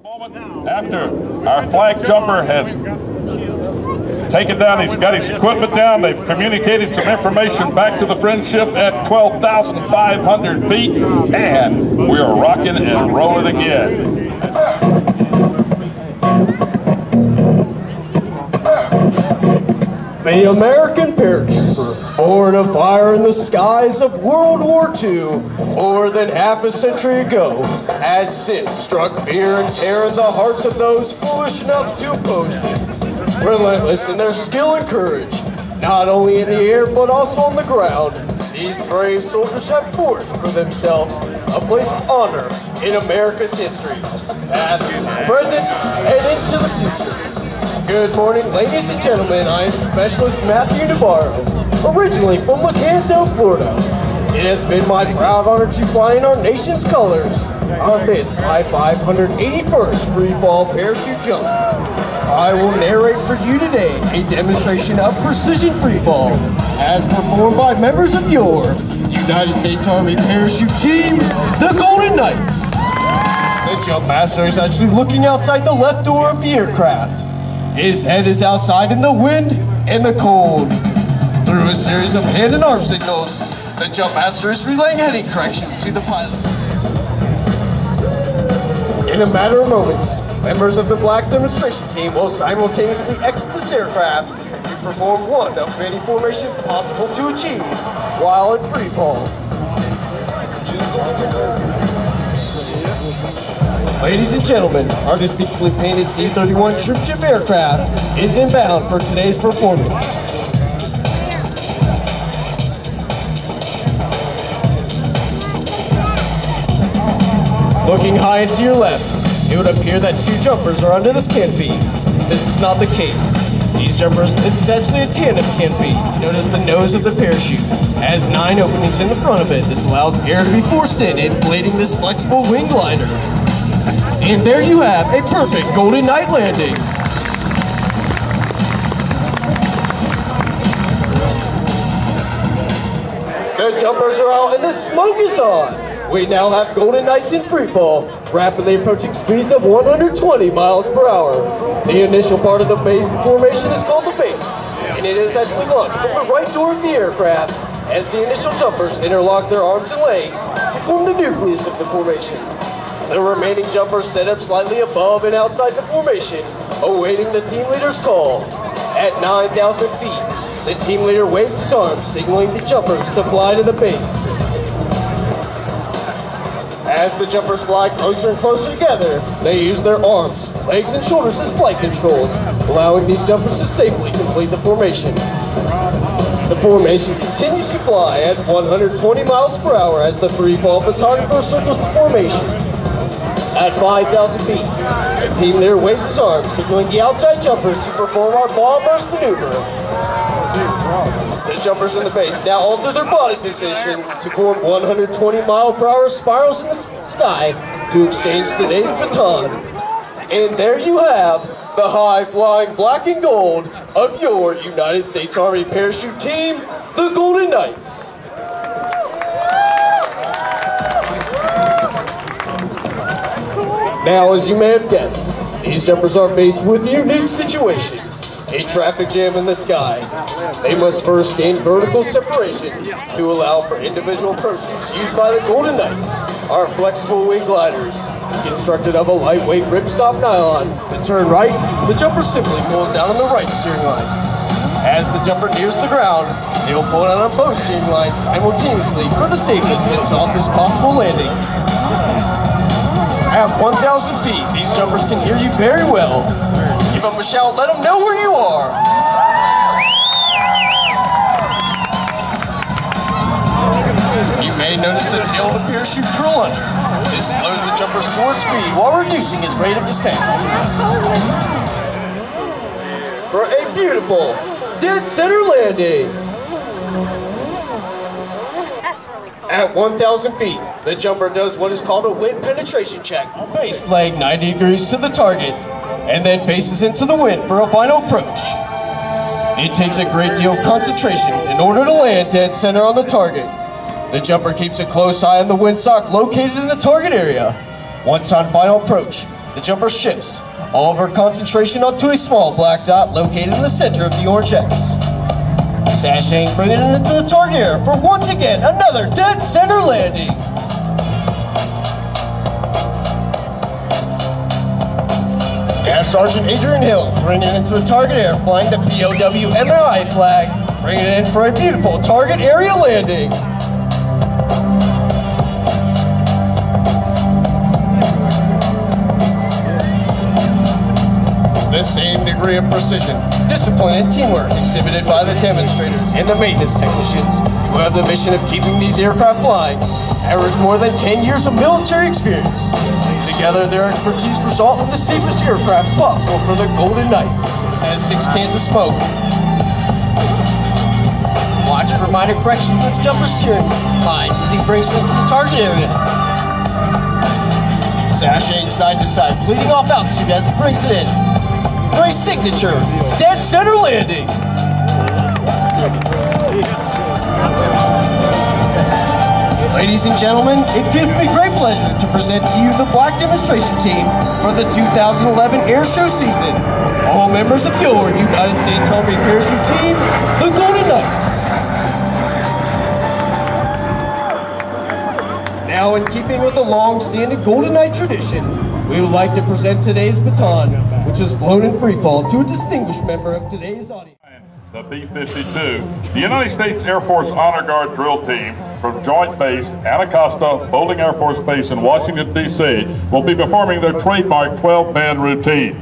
After our flag jumper has taken down, he's got his equipment down, they've communicated some information back to the Friendship at 12,500 feet, and we are rocking and rolling again. The American paratrooper, born of fire in the skies of World War II, more than half a century ago, has since struck fear and terror in the hearts of those foolish enough to oppose them. Relentless in their skill and courage, not only in the air but also on the ground, these brave soldiers have forged for themselves a place of honor in America's history, past, present, and into the future. Good morning, ladies and gentlemen. I am Specialist Matthew Navarro, originally from Lecanto, Florida. It has been my proud honor to fly in our nation's colors on this, my 581st Freefall parachute jump. I will narrate for you today a demonstration of precision freefall as performed by members of your United States Army parachute team, the Golden Knights. The jump master is actually looking outside the left door of the aircraft. His head is outside in the wind and the cold. Through a series of hand and arm signals, the jump master is relaying heading corrections to the pilot. In a matter of moments, members of the black demonstration team will simultaneously exit this aircraft to perform one of many formations possible to achieve while in free fall. Ladies and gentlemen, our distinctly painted C-31 troopship aircraft is inbound for today's performance. Looking high and to your left, it would appear that two jumpers are under this canopy. This is not the case. These jumpers, this is actually a tandem canopy, known as the nose of the parachute. It has 9 openings in the front of it. This allows air to be forced in, inflating this flexible wing glider. And there you have a perfect Golden Knight landing. The jumpers are out and the smoke is on. We now have Golden Knights in freefall, rapidly approaching speeds of 120 miles per hour. The initial part of the base formation is called the base, and it is actually launched from the right door of the aircraft as the initial jumpers interlock their arms and legs to form the nucleus of the formation. The remaining jumpers set up slightly above and outside the formation, awaiting the team leader's call. At 9,000 feet, the team leader waves his arms, signaling the jumpers to fly to the base. As the jumpers fly closer and closer together, they use their arms, legs, and shoulders as flight controls, allowing these jumpers to safely complete the formation. The formation continues to fly at 120 miles per hour as the freefall photographer circles the formation. At 5,000 feet, the team leader waves his arms, signaling the outside jumpers to perform our bomb burst maneuver. The jumpers in the base now alter their body positions to form 120 mile per hour spirals in the sky to exchange today's baton. And there you have the high-flying black and gold of your United States Army parachute team, the Golden Knights. Now, as you may have guessed, these jumpers are faced with a unique situation. A traffic jam in the sky. They must first gain vertical separation to allow for individual parachutes used by the Golden Knights, our flexible wing gliders, constructed of a lightweight ripstop nylon. To turn right, the jumper simply pulls down on the right steering line. As the jumper nears the ground, they will pull down on both steering lines simultaneously for the safest and softest possible landing. At 1,000 feet, these jumpers can hear you very well. Give them a shout, let them know where you are. You may notice the tail of the parachute curl under. This slows the jumper's forward speed while reducing his rate of descent. For a beautiful dead center landing. At 1,000 feet, the jumper does what is called a wind penetration check. A base leg 90 degrees to the target, and then faces into the wind for a final approach. It takes a great deal of concentration in order to land dead center on the target. The jumper keeps a close eye on the windsock located in the target area. Once on final approach, The jumper shifts, all of her concentration onto a small black dot located in the center of the orange X. Sashaying, bringing it into the target area for once again another dead center landing. Staff Sergeant Adrian Hill bringing it into the target area, flying the POW MRI flag, bringing it in for a beautiful target area landing. The same degree of precision, discipline, and teamwork exhibited by the demonstrators and the maintenance technicians who have the mission of keeping these aircraft flying average more than 10 years of military experience. Together, their expertise result in the safest aircraft possible for the Golden Knights. This has 6 cans of smoke. Watch for minor corrections in this jumper steering lines as he brings it into the target area. Sashaying side to side, bleeding off altitude as he brings it in. For a signature dead center landing. Ladies and gentlemen, it gives me great pleasure to present to you the black demonstration team for the 2011 Airshow season. All members of your United States Army parachute team, the Golden Knights. Now, in keeping with the long-standing Golden Knight tradition, we would like to present today's baton, which is flown in freefall to a distinguished member of today's audience. The B-52, the United States Air Force Honor Guard drill team from Joint Base Anacostia Bowling Air Force Base in Washington, D.C. will be performing their trademark 12-man routine.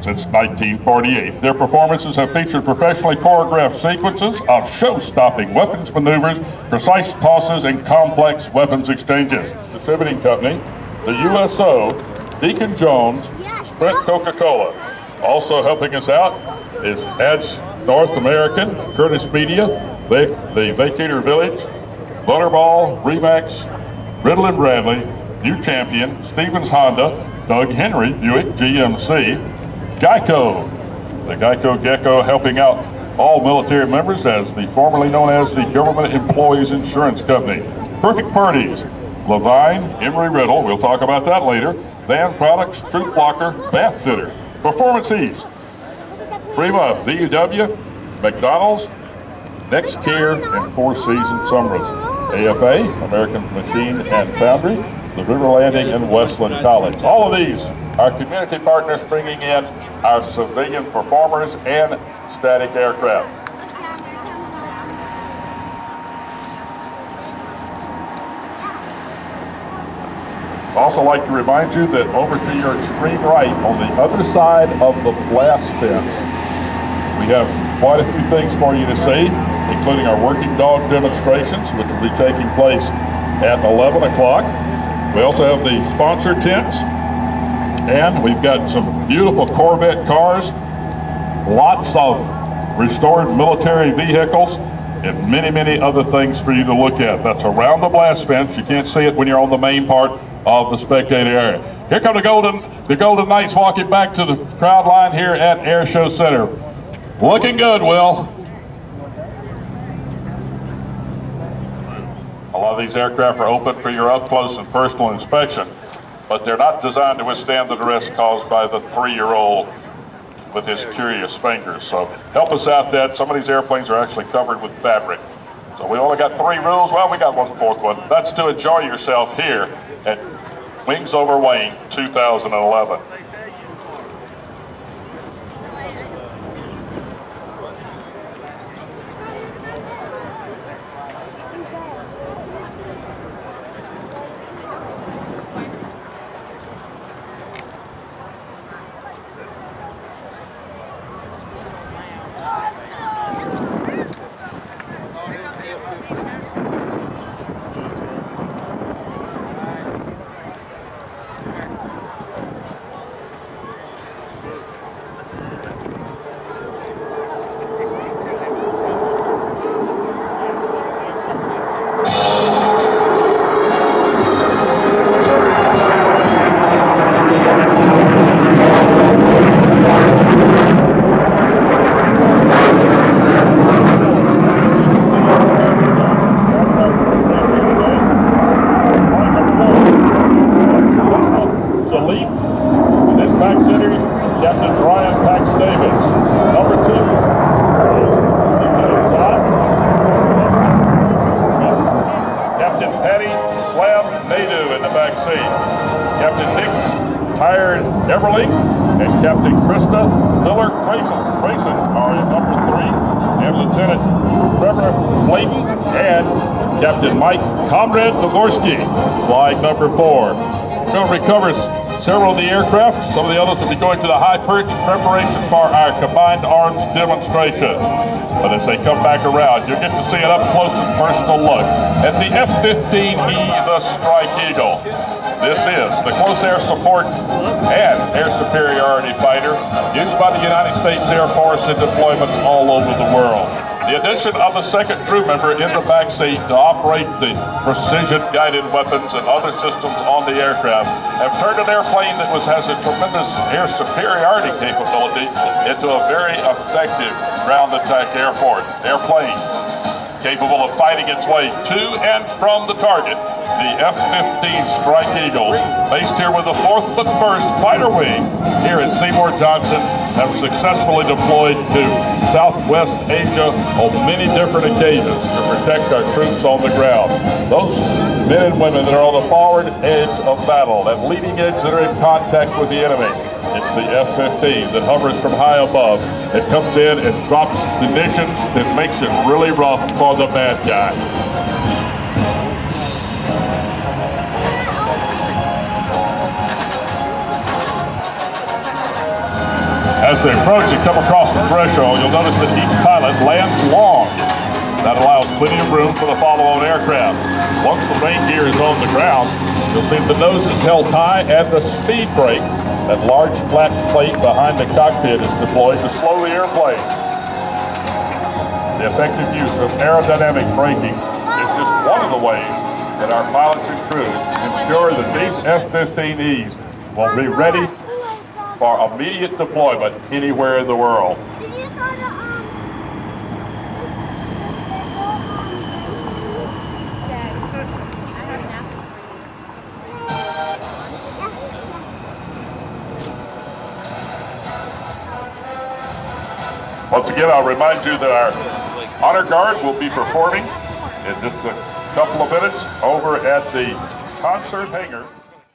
Since 1948, their performances have featured professionally choreographed sequences of show-stopping weapons maneuvers, precise tosses, and complex weapons exchanges. Distributing company, the USO, Deacon Jones, Sprint Coca-Cola. Also helping us out is Edge North American, Curtis Media, the Vacator Village, Butterball, Remax, Riddle and Bradley, New Champion, Stevens Honda, Doug Henry, Buick GMC, Geico, the Geico Gecko helping out all military members as the formerly known as the Government Employees Insurance Company. Perfect Parties, Levine, Emery-Riddle, we'll talk about that later, Van Products, Troop Blocker, Bath Fitter, Performance East, Prima VUW, McDonald's, Next Care, and Four Seasons Summers, AFA, American Machine and Foundry, the River Landing, and Westland College. All of these are community partners bringing in our civilian performers and static aircraft. Also like to remind you that over to your extreme right, on the other side of the blast fence, we have quite a few things for you to see, including our working dog demonstrations, which will be taking place at 11 o'clock. We also have the sponsor tents, and we've got some beautiful Corvette cars, lots of restored military vehicles, and many, many other things for you to look at. That's around the blast fence. You can't see it when you're on the main part of the spectator area. Here come the Golden Knights walking back to the crowd line here at Airshow Center. Looking good, Will. A lot of these aircraft are open for your up-close and personal inspection, but they're not designed to withstand the duress caused by the 3-year-old with his curious fingers. So help us out, Dad. Some of these airplanes are actually covered with fabric. So we only got 3 rules. Well, we got 1/4 one. That's to enjoy yourself here at Wings Over Wayne 2011. Captain Brian Pax Davis. Number 2 is Lieutenant Todd. Captain Patty Slam Nadu in the back seat. Captain Nick Tired Everly and Captain Krista Miller Grayson are in number 3. And Lieutenant Trevor Clayton and Captain Mike Conrad Dvorsky flying number 4. We're going to recover several of the aircraft. Some of the others will be going to the high perch preparation for our combined arms demonstration. But as they come back around, you'll get to see an up close and personal look at the F-15E the Strike Eagle. This is the close air support and air superiority fighter used by the United States Air Force in deployments all over the world. The addition of the second crew member in the back seat to operate the precision-guided weapons and other systems on the aircraft have turned an airplane that has a tremendous air superiority capability into a very effective ground attack airplane, capable of fighting its way to and from the target. The F-15E Strike Eagles, based here with the 4th but 1st Fighter Wing here at Seymour Johnson, have successfully deployed to Southwest Asia on many different occasions to protect our troops on the ground. Those men and women that are on the forward edge of battle, that leading edge that are in contact with the enemy. It's the F-15 that hovers from high above. It comes in and drops munitions that makes it really rough for the bad guy. As they approach and come across the threshold, you'll notice that each pilot lands long. That allows plenty of room for the follow-on aircraft. Once the main gear is on the ground, you'll see the nose is held high and the speed brake, that large flat plate behind the cockpit, is deployed to slow the airplane. The effective use of aerodynamic braking is just one of the ways that our pilots and crews ensure that these F-15Es will be ready for immediate deployment anywhere in the world. Once again, I'll remind you that our honor guard will be performing in just a couple of minutes over at the concert hangar.